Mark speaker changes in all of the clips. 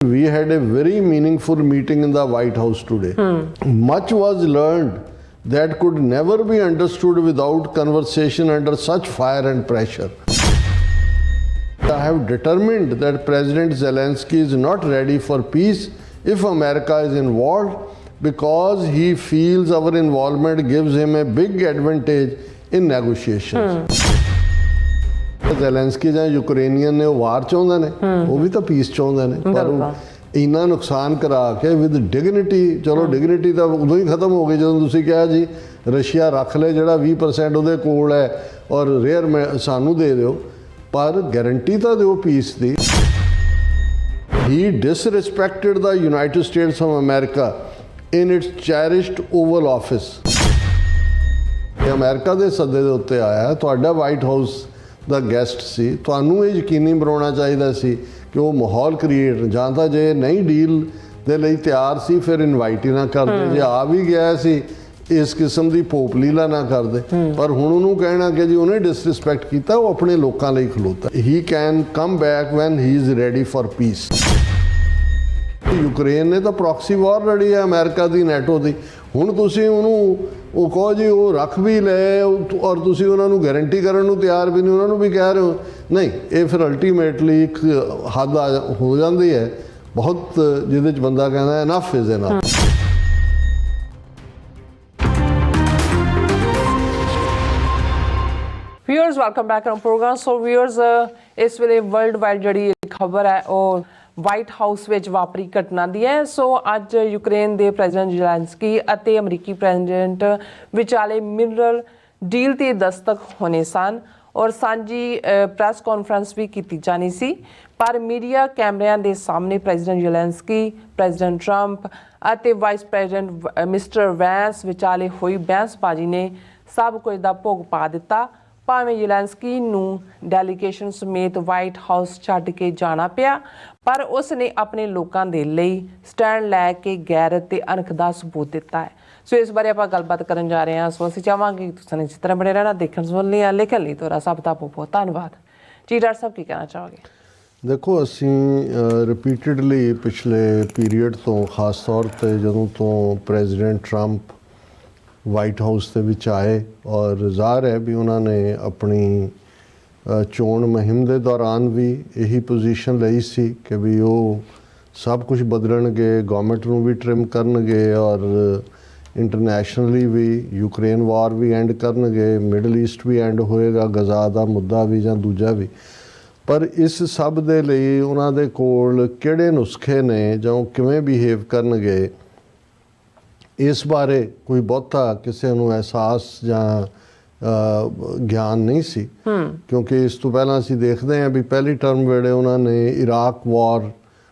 Speaker 1: We had a very meaningful meeting in the White House today. Much was learned that could never be understood without conversation under such fire and pressure. I have determined that President Zelensky is not ready for peace if America is involved because he feels our involvement gives him a big advantage in negotiations. Zelensky ਜਾਂ Ukrainian ਨੇ ਉਹ ਵਾਰ ਚਾਹੁੰਦੇ ਨੇ, ਉਹ ਵੀ ਤਾਂ piece ਚਾਹੁੰਦੇ ਨੇ, ਪਰ ਉਹ ਇੰਨਾ ਨੁਕਸਾਨ ਕਰਾ ਕੇ ਵਿਦ ਡਿਗਨਿਟੀ, ਚਲੋ ਡਿਗਨਿਟੀ ਤਾਂ ਉਦੋਂ ਹੀ ਖਤਮ ਹੋ ਗਈ ਜਦੋਂ ਤੁਸੀਂ ਕਿਹਾ ਜੀ ਰਸ਼ੀਆ ਰੱਖ ਲੈ ਜਿਹੜਾ 20% ਉਹਦੇ ਕੋਲ ਹੈ ਔਰ ਰੇਅਰ ਸਾਨੂੰ ਦੇ ਦਿਓ, ਪਰ ਗਾਰੰਟੀ ਤਾਂ ਦਿਓ piece the. He disrespected the United States of America in its cherished Oval Office. ਇਹ ਅਮਰੀਕਾ ਦੇ ਸੱਦੇ ਦੇ ਉੱਤੇ ਆਇਆ, ਤੁਹਾਡਾ ਵਾਈਟ ਹਾਊਸ ਦਾ ਗੈਸਟ ਸੀ, ਤੁਹਾਨੂੰ ਇਹ ਯਕੀਨੀ ਬਣਾਉਣਾ ਚਾਹੀਦਾ ਸੀ ਕਿ ਉਹ ਮਾਹੌਲ ਕ੍ਰੀਏਟ, ਜਾਂ ਤਾਂ ਜੇ ਨਹੀਂ ਡੀਲ ਦੇ ਲਈ ਤਿਆਰ ਸੀ ਫਿਰ ਇਨਵਾਈਟ ਹੀ ਨਾ ਕਰਦੇ, ਜੇ ਆ ਵੀ ਗਿਆ ਸੀ ਇਸ ਕਿਸਮ ਦੀ ਭੋਪ ਲੀਲਾ ਨਾ ਕਰਦੇ, ਪਰ ਹੁਣ ਉਹਨੂੰ ਕਹਿਣਾ ਕਿ ਜੀ ਉਹਨੇ ਡਿਸਰਿਸਪੈਕਟ ਕੀਤਾ, ਉਹ ਆਪਣੇ ਲੋਕਾਂ ਲਈ ਖਲੋਤਾ। He can come back when he is ready for peace. Ukraine ਨੇ ਤਾਂ ਪ੍ਰੋਕਸੀ ਵਾਰ ਲੜੀ ਹੈ ਅਮਰੀਕਾ ਦੀ, ਨੈਟੋ ਦੀ, ਹੁਣ ਤੁਸੀਂ ਉਹਨੂੰ ਉਹ ਕਹੋ ਜੀ ਉਹ ਰੱਖ ਵੀ ਲਏ ਔਰ ਤੁਸੀਂ ਉਹਨਾਂ ਨੂੰ ਗਾਰੰਟੀ ਕਰਨ ਨੂੰ ਤਿਆਰ ਵੀ ਨਹੀਂ, ਉਹਨਾਂ ਨੂੰ ਵੀ ਕਹਿ ਰਹੇ ਹੋ ਨਹੀਂ, ਇਹ ਫਿਰ ਅਲਟੀਮੇਟਲੀ ਇੱਕ ਹੱਦ ਹੋ ਜਾਂਦੀ ਹੈ ਬਹੁਤ, ਜਿਹਦੇ 'ਚ ਬੰਦਾ ਕਹਿੰਦਾ enough is enough.
Speaker 2: Viewers welcome back on program. So viewers, ਇਸ ਵੇਲੇ ਵਰਲਡ ਵਾਈਡ ਜਿਹੜੀ ਖਬਰ ਹੈ ਉਹ ਵਾਈਟ ਹਾਊਸ ਵਿੱਚ ਵਾਪਰੀ ਘਟਨਾ ਦੀ ਹੈ। ਸੋ ਅੱਜ ਯੂਕਰੇਨ ਦੇ ਪ੍ਰੈਜ਼ੀਡੈਂਟ ਜ਼ੈਲੈਂਸਕੀ ਅਤੇ ਅਮਰੀਕੀ ਪ੍ਰੈਜ਼ੀਡੈਂਟ ਵਿਚਾਲੇ ਮਿਨਰਲ ਡੀਲ ਤੇ ਦਸਤਕ ਹੋਣੇ ਸਨ ਔਰ ਸਾਂਝੀ ਪ੍ਰੈਸ ਕਾਨਫਰੰਸ ਵੀ ਕੀਤੀ ਜਾਣੀ ਸੀ, ਪਰ ਮੀਡੀਆ ਕੈਮਰਿਆਂ ਦੇ ਸਾਹਮਣੇ ਪ੍ਰੈਜ਼ੀਡੈਂਟ ਜ਼ੈਲੈਂਸਕੀ, ਪ੍ਰੈਜ਼ੀਡੈਂਟ ਟਰੰਪ ਅਤੇ ਵਾਈਸ ਪ੍ਰੈਜ਼ੀਡੈਂਟ ਮਿਸਟਰ ਵੈਂਸ ਵਿਚਾਲੇ ਹੋਈ ਬਹਿਸਬਾਜ਼ੀ ਨੇ ਸਭ ਕੁਝ ਦਾ ਭੋਗ ਪਾ ਦਿੱਤਾ। ਭਾਵੇਂ ਜ਼ੈਲੈਂਸਕੀ ਨੂੰ ਡੈਲੀਗੇਸ਼ਨ ਸਮੇਤ ਵਾਈਟ ਹਾਊਸ ਛੱਡ ਕੇ ਜਾਣਾ ਪਿਆ, ਪਰ ਉਸ ਨੇ ਆਪਣੇ ਲੋਕਾਂ ਦੇ ਲਈ ਸਟੈਂਡ ਲੈ ਕੇ ਗੈਰਤ ਤੇ ਅਣਖ ਦਾ ਸਬੂਤ ਦਿੱਤਾ ਹੈ। ਸੋ ਇਸ ਬਾਰੇ ਆਪਾਂ ਗੱਲਬਾਤ ਕਰਨ ਜਾ ਰਹੇ ਹਾਂ। ਸੋ ਅਸੀਂ ਚਾਹਾਂਗੇ ਕਿ ਤੁਸੀਂ ਇਸ ਤਰ੍ਹਾਂ ਬਣੇ ਰਹਿਣਾ, ਦੇਖਣ ਸੁਣਨ ਲਈ, ਲਿਖਣ ਲਈ ਤੁਹਾਡਾ ਸਭ ਦਾ ਬਹੁਤ ਬਹੁਤ ਧੰਨਵਾਦ ਜੀ। ਡਾਕਟਰ ਸਾਹਿਬ ਕੀ ਕਹਿਣਾ ਚਾਹੋਗੇ?
Speaker 1: ਦੇਖੋ, ਅਸੀਂ ਰਿਪੀਟਡਲੀ ਪਿਛਲੇ ਪੀਰੀਅਡ ਤੋਂ, ਖਾਸ ਤੌਰ 'ਤੇ ਜਦੋਂ ਤੋਂ ਪ੍ਰੈਜ਼ੀਡੈਂਟ ਟਰੰਪ ਵਾਈਟ ਹਾਊਸ ਦੇ ਵਿੱਚ ਆਏ ਔਰ ਜ਼ਾਹਰ ਹੈ ਵੀ ਉਹਨਾਂ ਨੇ ਆਪਣੀ ਚੋਣ ਮੁਹਿੰਮ ਦੇ ਦੌਰਾਨ ਵੀ ਇਹੀ ਪੋਜੀਸ਼ਨ ਲਈ ਸੀ ਕਿ ਵੀ ਉਹ ਸਭ ਕੁਝ ਬਦਲਣਗੇ, ਗਵਰਨਮੈਂਟ ਨੂੰ ਵੀ ਟ੍ਰਿਮ ਕਰਨਗੇ ਔਰ ਇੰਟਰਨੈਸ਼ਨਲੀ ਵੀ ਯੂਕਰੇਨ ਵਾਰ ਵੀ ਐਂਡ ਕਰਨਗੇ, ਮਿਡਲ ਈਸਟ ਵੀ ਐਂਡ ਹੋਏਗਾ, ਗਜ਼ਾ ਦਾ ਮੁੱਦਾ ਵੀ ਜਾਂ ਦੂਜਾ ਵੀ। ਪਰ ਇਸ ਸਭ ਦੇ ਲਈ ਉਹਨਾਂ ਦੇ ਕੋਲ ਕਿਹੜੇ ਨੁਸਖੇ ਨੇ ਜਾਂ ਉਹ ਕਿਵੇਂ ਬਿਹੇਵ ਕਰਨਗੇ, ਇਸ ਬਾਰੇ ਕੋਈ ਬਹੁਤਾ ਕਿਸੇ ਨੂੰ ਅਹਿਸਾਸ ਜਾਂ ਗਿਆਨ ਨਹੀਂ ਸੀ, ਕਿਉਂਕਿ ਇਸ ਤੋਂ ਪਹਿਲਾਂ ਅਸੀਂ ਦੇਖਦੇ ਹਾਂ ਵੀ ਪਹਿਲੀ ਟਰਮ ਵੇਲੇ ਉਹਨਾਂ ਨੇ ਇਰਾਕ ਵਾਰ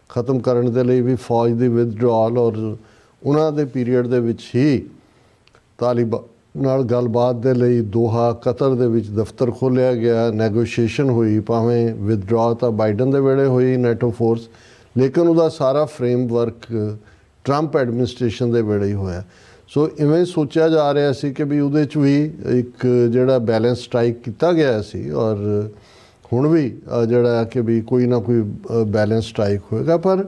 Speaker 1: ਖ਼ਤਮ ਕਰਨ ਦੇ ਲਈ ਵੀ ਫੌਜ ਦੀ ਵਿਦਡਰਾਅਲ, ਔਰ ਉਹਨਾਂ ਦੇ ਪੀਰੀਅਡ ਦੇ ਵਿੱਚ ਹੀ ਤਾਲਿਬਾਨ ਨਾਲ ਗੱਲਬਾਤ ਦੇ ਲਈ ਦੋਹਾ ਕਤਰ ਦੇ ਵਿੱਚ ਦਫ਼ਤਰ ਖੋਲ੍ਹਿਆ ਗਿਆ, ਨੈਗੋਸ਼ੀਏਸ਼ਨ ਹੋਈ, ਭਾਵੇਂ ਵਿਦਡਰਾਅ ਤਾਂ ਬਾਈਡਨ ਦੇ ਵੇਲੇ ਹੋਈ ਨੈਟੋ ਫੋਰਸ, ਲੇਕਿਨ ਉਹਦਾ ਸਾਰਾ ਫਰੇਮਵਰਕ ਟਰੰਪ ਐਡਮਿਨਿਸਟ੍ਰੇਸ਼ਨ ਦੇ ਵੇਲੇ ਹੀ ਹੋਇਆ। ਸੋ ਇਵੇਂ ਸੋਚਿਆ ਜਾ ਰਿਹਾ ਸੀ ਕਿ ਵੀ ਉਹਦੇ 'ਚ ਵੀ ਇੱਕ ਜਿਹੜਾ ਬੈਲੈਂਸ ਸਟ੍ਰਾਈਕ ਕੀਤਾ ਗਿਆ ਸੀ ਔਰ ਹੁਣ ਵੀ ਜਿਹੜਾ ਕਿ ਵੀ ਕੋਈ ਨਾ ਕੋਈ ਬੈਲੈਂਸ ਸਟ੍ਰਾਈਕ ਹੋਏਗਾ। ਪਰ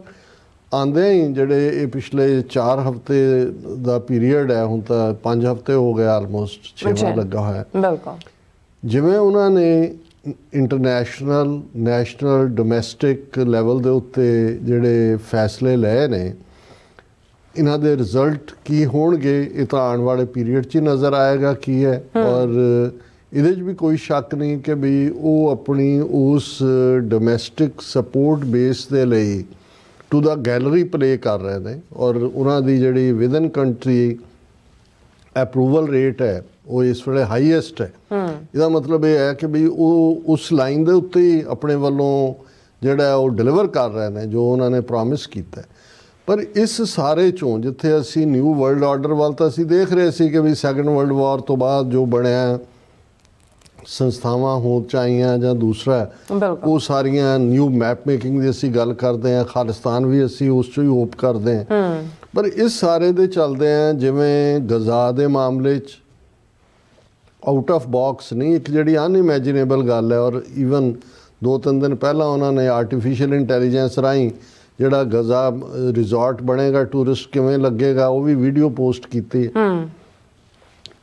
Speaker 1: ਆਉਂਦੇ ਹੀ ਜਿਹੜੇ ਇਹ ਪਿਛਲੇ 4 ਹਫ਼ਤੇ ਦਾ ਪੀਰੀਅਡ ਹੈ, ਹੁਣ ਤਾਂ 5 ਹਫ਼ਤੇ ਹੋ ਗਏ, ਆਲਮੋਸਟ 6ਵਾਂ ਲੱਗਾ ਹੋਇਆ। ਬਿਲਕੁਲ ਜਿਵੇਂ ਉਹਨਾਂ ਨੇ ਇੰਟਰਨੈਸ਼ਨਲ, ਨੈਸ਼ਨਲ, ਡੋਮੈਸਟਿਕ ਲੈਵਲ ਦੇ ਉੱਤੇ ਜਿਹੜੇ ਫੈਸਲੇ ਲਏ ਨੇ, ਇਹਨਾਂ ਦੇ ਰਿਜ਼ਲਟ ਕੀ ਹੋਣਗੇ ਇਹ ਤਾਂ ਆਉਣ ਵਾਲੇ ਪੀਰੀਅਡ 'ਚ ਹੀ ਨਜ਼ਰ ਆਏਗਾ ਕੀ ਹੈ। ਔਰ ਇਹਦੇ 'ਚ ਵੀ ਕੋਈ ਸ਼ੱਕ ਨਹੀਂ ਕਿ ਵੀ ਉਹ ਆਪਣੀ ਉਸ ਡੋਮੈਸਟਿਕ ਸਪੋਰਟ ਬੇਸ ਦੇ ਲਈ ਟੂ ਦਾ ਗੈਲਰੀ ਪਲੇ ਕਰ ਰਹੇ ਨੇ ਔਰ ਉਹਨਾਂ ਦੀ ਜਿਹੜੀ ਵਿਦਨ ਕੰਟਰੀ ਅਪਰੂਵਲ ਰੇਟ ਹੈ ਉਹ ਇਸ ਵੇਲੇ ਹਾਈਐਸਟ ਹੈ। ਇਹਦਾ ਮਤਲਬ ਇਹ ਹੈ ਕਿ ਵੀ ਉਹ ਉਸ ਲਾਈਨ ਦੇ ਉੱਤੇ ਹੀ ਆਪਣੇ ਵੱਲੋਂ ਜਿਹੜਾ ਉਹ ਡਿਲੀਵਰ ਕਰ ਰਹੇ ਨੇ ਜੋ ਉਹਨਾਂ ਨੇ ਪ੍ਰੋਮਿਸ ਕੀਤਾ। ਪਰ ਇਸ ਸਾਰੇ 'ਚੋਂ ਜਿੱਥੇ ਅਸੀਂ ਨਿਊ ਵਰਲਡ ਆਰਡਰ ਵੱਲ ਤਾਂ ਅਸੀਂ ਦੇਖ ਰਹੇ ਸੀ ਕਿ ਵੀ ਸੈਕੰਡ ਵਰਲਡ ਵਾਰ ਤੋਂ ਬਾਅਦ ਜੋ ਬਣਿਆ ਸੰਸਥਾਵਾਂ ਹੋ ਚਾਹੀਆਂ ਜਾਂ ਦੂਸਰਾ, ਉਹ ਸਾਰੀਆਂ ਨਿਊ ਮੈਪ ਮੇਕਿੰਗ ਦੀ ਅਸੀਂ ਗੱਲ ਕਰਦੇ ਹਾਂ, ਖਾਲਿਸਤਾਨ ਵੀ ਅਸੀਂ ਉਸ 'ਚੋਂ ਹੀ ਹੋਪ ਕਰਦੇ ਹਾਂ। ਪਰ ਇਸ ਸਾਰੇ ਦੇ ਚੱਲਦੇ ਹਾਂ, ਜਿਵੇਂ ਗਜ਼ਾ ਦੇ ਮਾਮਲੇ 'ਚ ਆਊਟ ਆਫ ਬਾਕਸ ਨਹੀਂ, ਇੱਕ ਜਿਹੜੀ ਅਨਇਮੈਜੀਨੇਬਲ ਗੱਲ ਹੈ ਔਰ ਈਵਨ 2-3 ਦਿਨ ਪਹਿਲਾਂ ਉਹਨਾਂ ਨੇ ਆਰਟੀਫਿਸ਼ੀਅਲ ਇੰਟੈਲੀਜੈਂਸ ਰਾਹੀਂ ਜਿਹੜਾ ਗਜ਼ਾ ਰਿਜ਼ੋਰਟ ਬਣੇਗਾ ਟੂਰਿਸਟ ਕਿਵੇਂ ਲੱਗੇਗਾ ਉਹ ਵੀ ਵੀਡੀਓ ਪੋਸਟ ਕੀਤੀ ਹੈ।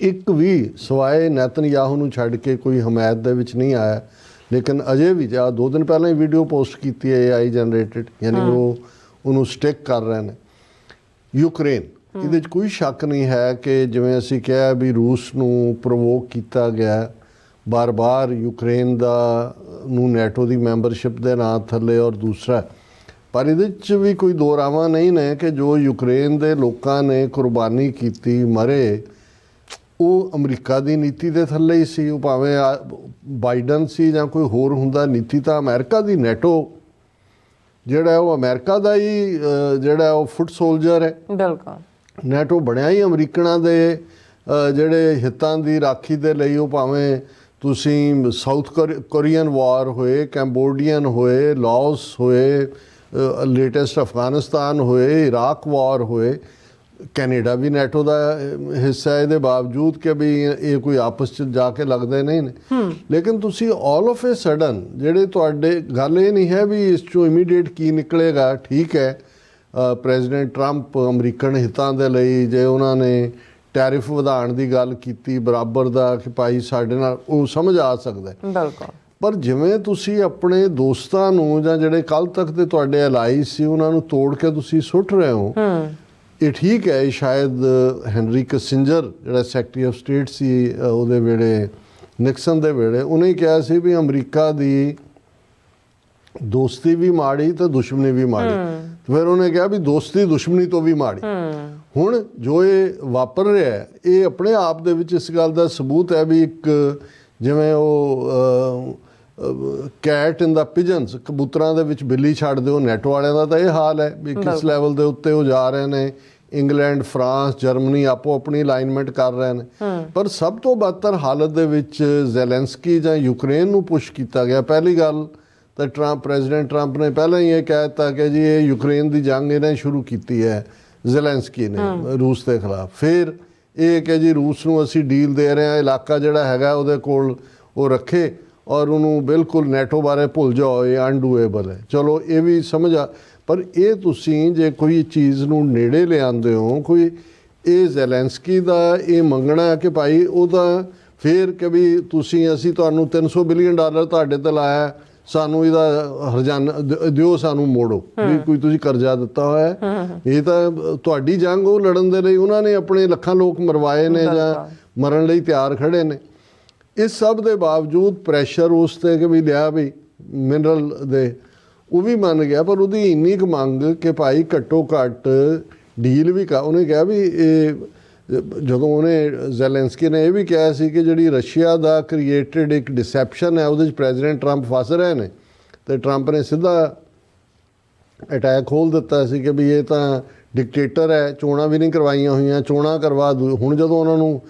Speaker 1: ਇੱਕ ਵੀ ਸਵਾਏ ਨੈਤਨਯਾਹੂ ਨੂੰ ਛੱਡ ਕੇ ਕੋਈ ਹਮਾਇਤ ਦੇ ਵਿੱਚ ਨਹੀਂ ਆਇਆ, ਲੇਕਿਨ ਅਜੇ ਵੀ ਜਾਂ 2 ਦਿਨ ਪਹਿਲਾਂ ਹੀ ਵੀਡੀਓ ਪੋਸਟ ਕੀਤੀ ਹੈ AI ਜਨਰੇਟਡ, ਯਾਨੀ ਉਹ ਉਹਨੂੰ ਸਟਿਕ ਕਰ ਰਹੇ ਨੇ। ਯੂਕਰੇਨ, ਇਹਦੇ 'ਚ ਕੋਈ ਸ਼ੱਕ ਨਹੀਂ ਹੈ ਕਿ ਜਿਵੇਂ ਅਸੀਂ ਕਿਹਾ ਵੀ ਰੂਸ ਨੂੰ ਪ੍ਰਵੋਕ ਕੀਤਾ ਗਿਆ ਬਾਰ-ਬਾਰ ਯੂਕਰੇਨ ਦਾ ਨੂੰ ਨੈਟੋ ਦੀ ਮੈਂਬਰਸ਼ਿਪ ਦੇ ਨਾਂ ਥੱਲੇ, ਔਰ ਦੂਸਰਾ ਪਰ ਇਹਦੇ 'ਚ ਵੀ ਕੋਈ ਦੋ ਰਾਵਾਂ ਨਹੀਂ ਨੇ ਕਿ ਜੋ ਯੂਕਰੇਨ ਦੇ ਲੋਕਾਂ ਨੇ ਕੁਰਬਾਨੀ ਕੀਤੀ, ਮਰੇ, ਉਹ ਅਮਰੀਕਾ ਦੀ ਨੀਤੀ ਦੇ ਥੱਲੇ ਹੀ ਸੀ। ਉਹ ਭਾਵੇਂ ਬਾਈਡਨ ਸੀ ਜਾਂ ਕੋਈ ਹੋਰ ਹੁੰਦਾ, ਨੀਤੀ ਤਾਂ ਅਮਰੀਕਾ ਦੀ। ਨੈਟੋ ਜਿਹੜਾ ਉਹ ਅਮਰੀਕਾ ਦਾ ਹੀ ਜਿਹੜਾ ਉਹ ਫੁੱਟ ਸੋਲਜਰ ਹੈ।
Speaker 2: ਬਿਲਕੁਲ
Speaker 1: ਨੈਟੋ ਬਣਿਆ ਹੀ ਅਮਰੀਕਨਾਂ ਦੇ ਜਿਹੜੇ ਹਿੱਤਾਂ ਦੀ ਰਾਖੀ ਦੇ ਲਈ। ਉਹ ਭਾਵੇਂ ਤੁਸੀਂ ਸਾਊਥ ਕੋਰੀਅਨ ਵਾਰ ਹੋਏ, ਕੰਬੋਡੀਅਨ ਹੋਏ, ਲਾਓਸ ਹੋਏ, ਲੇਟੈਸਟ ਅਫਗਾਨਿਸਤਾਨ ਹੋਏ, ਇਰਾਕ ਵਾਰ ਹੋਏ, ਕੈਨੇਡਾ ਵੀ ਨੈਟੋ ਦਾ ਹਿੱਸਾ, ਇਹਦੇ ਬਾਵਜੂਦ ਕਿ ਵੀ ਇਹ ਕੋਈ ਆਪਸ 'ਚ ਜਾ ਕੇ ਲੱਗਦੇ ਨਹੀਂ ਨੇ। ਲੇਕਿਨ ਤੁਸੀਂ ਆਲ ਆਫ ਏ ਸਡਨ ਜਿਹੜੇ ਤੁਹਾਡੇ, ਗੱਲ ਇਹ ਨਹੀਂ ਹੈ ਵੀ ਇਸ 'ਚੋਂ ਇਮੀਡੀਏਟ ਕੀ ਨਿਕਲੇਗਾ। ਠੀਕ ਹੈ, ਪ੍ਰੈਜ਼ੀਡੈਂਟ ਟਰੰਪ ਅਮਰੀਕਨ ਹਿੱਤਾਂ ਦੇ ਲਈ ਜੇ ਉਹਨਾਂ ਨੇ ਟੈਰਿਫ ਵਧਾਉਣ ਦੀ ਗੱਲ ਕੀਤੀ ਬਰਾਬਰ ਦਾ ਕਿ ਭਾਈ ਸਾਡੇ ਨਾਲ, ਉਹ ਸਮਝ ਆ ਸਕਦਾ।
Speaker 2: ਬਿਲਕੁਲ,
Speaker 1: ਪਰ ਜਿਵੇਂ ਤੁਸੀਂ ਆਪਣੇ ਦੋਸਤਾਂ ਨੂੰ ਜਾਂ ਜਿਹੜੇ ਕੱਲ੍ਹ ਤੱਕ ਦੇ ਤੁਹਾਡੇ ਅਲਾਈ ਸੀ ਉਹਨਾਂ ਨੂੰ ਤੋੜ ਕੇ ਤੁਸੀਂ ਸੁੱਟ ਰਹੇ ਹੋ, ਇਹ ਠੀਕ ਹੈ। ਸ਼ਾਇਦ ਹੈਨਰੀ ਕਿਸਿੰਜਰ ਜਿਹੜਾ ਸੈਕਟਰੀ ਆਫ ਸਟੇਟ ਸੀ ਉਹਦੇ ਵੇਲੇ, ਨਿਕਸਨ ਦੇ ਵੇਲੇ, ਉਹਨੇ ਕਿਹਾ ਸੀ ਵੀ ਅਮਰੀਕਾ ਦੀ ਦੋਸਤੀ ਵੀ ਮਾੜੀ ਤੇ ਦੁਸ਼ਮਣੀ ਵੀ ਮਾੜੀ। ਫਿਰ ਉਹਨੇ ਕਿਹਾ ਵੀ ਦੋਸਤੀ ਦੁਸ਼ਮਣੀ ਤੋਂ ਵੀ ਮਾੜੀ। ਹੁਣ ਜੋ ਇਹ ਵਾਪਰ ਰਿਹਾ ਹੈ, ਇਹ ਆਪਣੇ ਆਪ ਦੇ ਵਿੱਚ ਇਸ ਗੱਲ ਦਾ ਸਬੂਤ ਹੈ ਵੀ ਇੱਕ ਜਿਵੇਂ ਉਹ ਕੈਟ ਇਨ ਦਾ ਪਿਜਨਸ, ਕਬੂਤਰਾਂ ਦੇ ਵਿੱਚ ਬਿੱਲੀ ਛੱਡ ਦਿਓ, ਨੈਟੋ ਵਾਲਿਆਂ ਦਾ ਤਾਂ ਇਹ ਹਾਲ ਹੈ ਵੀ ਕਿਸ ਲੈਵਲ ਦੇ ਉੱਤੇ ਉਹ ਜਾ ਰਹੇ ਨੇ। ਇੰਗਲੈਂਡ, ਫਰਾਂਸ, ਜਰਮਨੀ ਆਪੋ ਆਪਣੀ ਅਲਾਈਨਮੈਂਟ ਕਰ ਰਹੇ ਨੇ। ਪਰ ਸਭ ਤੋਂ ਬਦਤਰ ਹਾਲਤ ਦੇ ਵਿੱਚ ਜ਼ੈਲੈਂਸਕੀ ਜਾਂ ਯੂਕਰੇਨ ਨੂੰ ਪੁਸ਼ ਕੀਤਾ ਗਿਆ। ਪਹਿਲੀ ਗੱਲ ਤਾਂ ਪ੍ਰੈਜ਼ੀਡੈਂਟ ਟਰੰਪ ਨੇ ਪਹਿਲਾਂ ਹੀ ਇਹ ਕਹਿ ਦਿੱਤਾ ਕਿ ਜੀ ਇਹ ਯੂਕਰੇਨ ਦੀ ਜੰਗ ਇਹਨੇ ਸ਼ੁਰੂ ਕੀਤੀ ਹੈ, ਜ਼ੈਲੈਂਸਕੀ ਨੇ ਰੂਸ ਦੇ ਖਿਲਾਫ। ਫਿਰ ਇਹ ਕਿ ਜੀ ਰੂਸ ਨੂੰ ਅਸੀਂ ਡੀਲ ਦੇ ਰਹੇ ਹਾਂ, ਇਲਾਕਾ ਜਿਹੜਾ ਹੈਗਾ ਉਹਦੇ ਕੋਲ ਉਹ ਰੱਖੇ ਔਰ ਉਹਨੂੰ ਬਿਲਕੁਲ ਨੈਟੋ ਬਾਰੇ ਭੁੱਲ ਜਾਓ, ਇਹ ਅਨਡੂਏਬਲ ਹੈ। ਚਲੋ ਇਹ ਵੀ ਸਮਝ ਆ, ਪਰ ਇਹ ਤੁਸੀਂ ਜੇ ਕੋਈ ਚੀਜ਼ ਨੂੰ ਨੇੜੇ ਲਿਆਉਂਦੇ ਹੋ, ਕੋਈ ਇਹ ਜ਼ੈਲੈਂਸਕੀ ਦਾ ਇਹ ਮੰਗਣਾ ਕਿ ਭਾਈ ਉਹਦਾ ਫਿਰ ਕਿ ਵੀ ਤੁਸੀਂ, ਅਸੀਂ ਤੁਹਾਨੂੰ $300 ਬਿਲੀਅਨ ਤੁਹਾਡੇ ਤੇ ਲਾਇਆ, ਸਾਨੂੰ ਇਹਦਾ ਹਰਜਾਨਾ ਦਿਓ, ਸਾਨੂੰ ਮੋੜੋ, ਵੀ ਕੋਈ ਤੁਸੀਂ ਕਰਜ਼ਾ ਦਿੱਤਾ ਹੋਇਆ। ਇਹ ਤਾਂ ਤੁਹਾਡੀ ਜੰਗ ਉਹ ਲੜਨ ਦੇ ਲਈ ਉਹਨਾਂ ਨੇ ਆਪਣੇ ਲੱਖਾਂ ਲੋਕ ਮਰਵਾਏ ਨੇ ਜਾਂ ਮਰਨ ਲਈ ਤਿਆਰ ਖੜੇ ਨੇ। ਇਸ ਸਭ ਦੇ ਬਾਵਜੂਦ ਪ੍ਰੈਸ਼ਰ ਉਸ 'ਤੇ ਕਿ ਵੀ ਲਿਆ ਵੀ ਮਿਨਰਲ ਦੇ, ਉਹ ਵੀ ਮੰਨ ਗਿਆ। ਪਰ ਉਹਦੀ ਇੰਨੀ ਕੁ ਮੰਗ ਕਿ ਭਾਈ ਘੱਟੋ ਘੱਟ ਡੀਲ ਵੀ ਉਹਨੇ ਕਿਹਾ ਵੀ ਇਹ, ਜਦੋਂ ਉਹਨੇ ਜ਼ੈਲੈਂਸਕੀ ਨੇ ਇਹ ਵੀ ਕਿਹਾ ਸੀ ਕਿ ਜਿਹੜੀ ਰਸ਼ੀਆ ਦਾ ਕ੍ਰੀਏਟਡ ਇੱਕ ਡਿਸੈਪਸ਼ਨ ਹੈ ਉਹਦੇ 'ਚ ਪ੍ਰੈਜ਼ੀਡੈਂਟ ਟਰੰਪ ਫਸ ਰਹੇ ਨੇ, ਅਤੇ ਟਰੰਪ ਨੇ ਸਿੱਧਾ ਅਟੈਕ ਖੋਲ੍ਹ ਦਿੱਤਾ ਸੀ ਕਿ ਵੀ ਇਹ ਤਾਂ ਡਿਕਟੇਟਰ ਹੈ, ਚੋਣਾਂ ਵੀ ਨਹੀਂ ਕਰਵਾਈਆਂ ਹੋਈਆਂ, ਚੋਣਾਂ ਕਰਵਾ ਦੂ। ਹੁਣ ਜਦੋਂ ਉਹਨਾਂ ਨੂੰ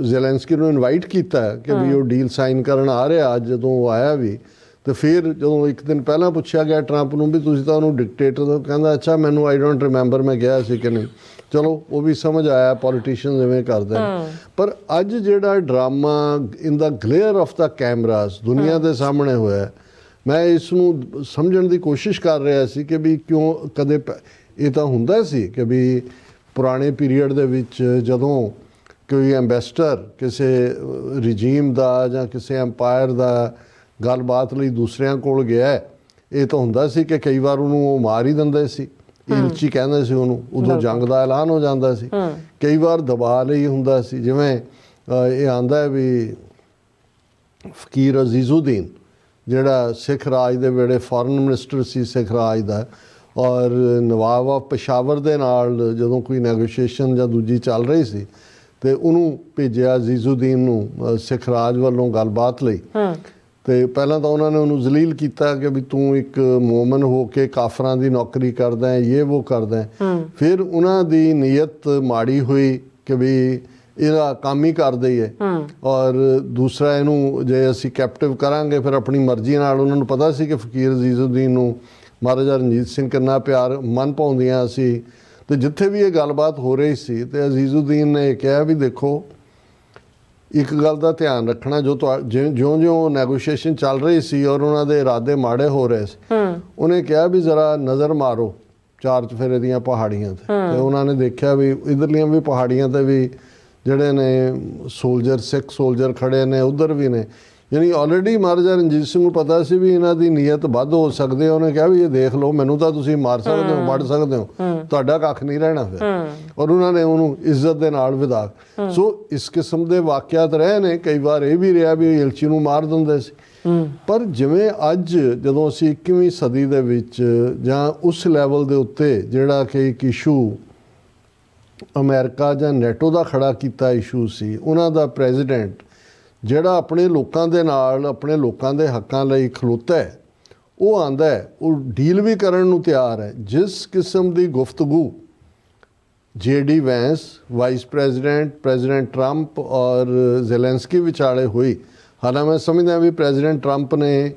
Speaker 1: ਜ਼ੈਲੈਂਸਕੀ ਨੂੰ ਇਨਵਾਈਟ ਕੀਤਾ ਕਿ ਵੀ ਉਹ ਡੀਲ ਸਾਈਨ ਕਰਨ ਆ ਰਿਹਾ, ਅੱਜ ਜਦੋਂ ਉਹ ਆਇਆ ਵੀ, ਤੇ ਫਿਰ ਜਦੋਂ ਇੱਕ ਦਿਨ ਪਹਿਲਾਂ ਪੁੱਛਿਆ ਗਿਆ ਟਰੰਪ ਨੂੰ ਵੀ ਤੁਸੀਂ ਤਾਂ ਉਹਨੂੰ ਡਿਕਟੇਟਰ, ਕਹਿੰਦਾ ਅੱਛਾ ਮੈਨੂੰ ਆਈ ਡੋਂਟ ਰਿਮੈਂਬਰ ਮੈਂ ਗਿਆ ਸੀ ਕਿ ਨਹੀਂ। ਚਲੋ ਉਹ ਵੀ ਸਮਝ ਆਇਆ ਪੋਲੀਟੀਸ਼ੀਅਨਸ ਇਵੇਂ ਕਰਦੇ ਨੇ। ਪਰ ਅੱਜ ਜਿਹੜਾ drama in the glare of the cameras ਦੁਨੀਆ ਦੇ ਸਾਹਮਣੇ ਹੋਇਆ, ਮੈਂ ਇਸ ਨੂੰ ਸਮਝਣ ਦੀ ਕੋਸ਼ਿਸ਼ ਕਰ ਰਿਹਾ ਸੀ ਕਿ ਵੀ ਕਿਉਂ ਕਦੇ ਇਹ ਤਾਂ ਹੁੰਦਾ ਸੀ ਕਿ ਵੀ ਪੁਰਾਣੇ ਪੀਰੀਅਡ ਦੇ ਵਿੱਚ ਜਦੋਂ ਕੋਈ ਐਂਬੈਸਡਰ ਕਿਸੇ ਰਿਜੀਮ ਦਾ ਜਾਂ ਕਿਸੇ ਐਮਪਾਇਰ ਦਾ ਗੱਲਬਾਤ ਲਈ ਦੂਸਰਿਆਂ ਕੋਲ ਗਿਆ, ਇਹ ਤਾਂ ਹੁੰਦਾ ਸੀ ਕਿ ਕਈ ਵਾਰ ਉਹਨੂੰ ਉਹ ਮਾਰ ਹੀ ਦਿੰਦੇ ਸੀ, ਇਲਚੀ ਕਹਿੰਦੇ ਸੀ ਉਹਨੂੰ, ਉਦੋਂ ਜੰਗ ਦਾ ਐਲਾਨ ਹੋ ਜਾਂਦਾ ਸੀ। ਕਈ ਵਾਰ ਦਬਾਅ ਲਈ ਹੁੰਦਾ ਸੀ, ਜਿਵੇਂ ਇਹ ਆਂਦਾ ਹੈ ਵੀ ਫਕੀਰ ਅਜ਼ੀਜ਼ੁਦੀਨ ਜਿਹੜਾ ਸਿੱਖ ਰਾਜ ਦੇ ਵੇਲੇ ਫੋਰਨ ਮਿਨਿਸਟਰ ਸੀ ਸਿੱਖ ਰਾਜ ਦਾ, ਔਰ ਨਵਾਬ ਆਫ ਪਸ਼ਾਵਰ ਦੇ ਨਾਲ ਜਦੋਂ ਕੋਈ ਨੈਗੋਸ਼ੀਏਸ਼ਨ ਜਾਂ ਦੂਜੀ ਚੱਲ ਰਹੀ ਸੀ ਤੇ ਉਹਨੂੰ ਭੇਜਿਆ ਅਜ਼ੀਜ਼ੁਦੀਨ ਨੂੰ ਸਿੱਖ ਰਾਜ ਵੱਲੋਂ ਗੱਲਬਾਤ ਲਈ। ਤੇ ਪਹਿਲਾਂ ਤਾਂ ਉਹਨਾਂ ਨੇ ਉਹਨੂੰ ਜ਼ਲੀਲ ਕੀਤਾ ਕਿ ਵੀ ਤੂੰ ਇੱਕ ਮੋਮਨ ਹੋ ਕੇ ਕਾਫਰਾਂ ਦੀ ਨੌਕਰੀ ਕਰਦਾ ਹੈ, ਇਹ ਉਹ ਕਰਦਾ ਹੈ। ਫਿਰ ਉਹਨਾਂ ਦੀ ਨੀਅਤ ਮਾੜੀ ਹੋਈ ਕਿ ਵੀ ਇਹਦਾ ਕੰਮ ਹੀ ਕਰਦੇ ਹੀ ਹੈ, ਔਰ ਦੂਸਰਾ ਇਹਨੂੰ ਜੇ ਅਸੀਂ ਕੈਪਟਿਵ ਕਰਾਂਗੇ ਫਿਰ ਆਪਣੀ ਮਰਜ਼ੀ ਨਾਲ। ਉਹਨਾਂ ਨੂੰ ਪਤਾ ਸੀ ਕਿ ਫਕੀਰ ਅਜ਼ੀਜ਼ੁਦੀਨ ਨੂੰ ਮਹਾਰਾਜਾ ਰਣਜੀਤ ਸਿੰਘ ਕਿੰਨਾ ਪਿਆਰ ਮਨ ਪਾਉਂਦੀਆਂ ਸੀ, ਤੇ ਜਿੱਥੇ ਵੀ ਇਹ ਗੱਲਬਾਤ ਹੋ ਰਹੀ ਸੀ ਤੇ ਅਜ਼ੀਜ਼ੁਦੀਨ ਨੇ ਕਿਹਾ ਵੀ ਦੇਖੋ ਇੱਕ ਗੱਲ ਦਾ ਧਿਆਨ ਰੱਖਣਾ, ਜਿਉਂ-ਜਿਉਂ ਨੈਗੋਸ਼ੀਏਸ਼ਨ ਚੱਲ ਰਹੀ ਸੀ ਔਰ ਉਹਨਾਂ ਦੇ ਇਰਾਦੇ ਮਾੜੇ ਹੋ ਰਹੇ ਸੀ, ਉਹਨੇ ਕਿਹਾ ਵੀ ਜ਼ਰਾ ਨਜ਼ਰ ਮਾਰੋ ਚਾਰ ਚੁਫੇਰੇ ਦੀਆਂ ਪਹਾੜੀਆਂ ਤੇ ਉਹਨਾਂ ਨੇ ਦੇਖਿਆ ਵੀ ਇਧਰਲੀਆਂ ਵੀ ਪਹਾੜੀਆਂ ਤੇ ਵੀ ਜਿਹੜੇ ਨੇ ਸੋਲਜਰ ਸਿੱਖ ਸੋਲਜਰ ਖੜੇ ਨੇ, ਉਧਰ ਵੀ ਨੇ। ਯਾਨੀ ਆਲਰੇਡੀ ਮਹਾਰਾਜਾ ਰਣਜੀਤ ਸਿੰਘ ਨੂੰ ਪਤਾ ਸੀ ਵੀ ਇਹਨਾਂ ਦੀ ਨੀਅਤ ਵੱਧ ਹੋ ਸਕਦੀ ਹੈ। ਉਹਨੇ ਕਿਹਾ ਵੀ ਇਹ ਦੇਖ ਲਓ, ਮੈਨੂੰ ਤਾਂ ਤੁਸੀਂ ਮਾਰ ਸਕਦੇ ਹੋ, ਵੱਢ ਸਕਦੇ ਹੋ, ਤੁਹਾਡਾ ਕੱਖ ਨਹੀਂ ਰਹਿਣਾ ਫਿਰ। ਔਰ ਉਹਨਾਂ ਨੇ ਉਹਨੂੰ ਇੱਜ਼ਤ ਦੇ ਨਾਲ ਵਿਦਾ। ਸੋ ਇਸ ਕਿਸਮ ਦੇ ਵਾਕਿਆਤ ਰਹੇ ਨੇ। ਕਈ ਵਾਰ ਇਹ ਵੀ ਰਿਹਾ ਵੀ ਏਲਚੀ ਨੂੰ ਮਾਰ ਦਿੰਦੇ ਸੀ। ਪਰ ਜਿਵੇਂ ਅੱਜ ਜਦੋਂ ਅਸੀਂ 21ਵੀਂ ਸਦੀ ਦੇ ਵਿੱਚ ਜਾਂ ਉਸ ਲੈਵਲ ਦੇ ਉੱਤੇ ਜਿਹੜਾ ਕਿ ਇੱਕ ਇਸ਼ੂ ਅਮਰੀਕਾ ਜਾਂ ਨੈਟੋ ਦਾ ਖੜਾ ਕੀਤਾ ਇਸ਼ੂ ਸੀ, ਉਹਨਾਂ ਦਾ ਪ੍ਰੈਜ਼ੀਡੈਂਟ ਜਿਹੜਾ ਆਪਣੇ ਲੋਕਾਂ ਦੇ ਨਾਲ ਆਪਣੇ ਲੋਕਾਂ ਦੇ ਹੱਕਾਂ ਲਈ ਖਲੋਤਾ ਹੈ, ਉਹ ਆਂਦਾ ਹੈ, ਉਹ ਡੀਲ ਵੀ ਕਰਨ ਨੂੰ ਤਿਆਰ ਹੈ। ਜਿਸ ਕਿਸਮ ਦੀ ਗੁਫ਼ਤਗੂ JD ਵੈਂਸ ਵਾਈਸ ਪ੍ਰੈਜ਼ੀਡੈਂਟ ਟਰੰਪ ਔਰ ਜ਼ੈਲੈਂਸਕੀ ਵਿਚਾਲੇ ਹੋਈ, ਹਾਲਾਂਕਿ ਮੈਂ ਸਮਝਦਾ ਵੀ ਪ੍ਰੈਜ਼ੀਡੈਂਟ ਟਰੰਪ ਨੇ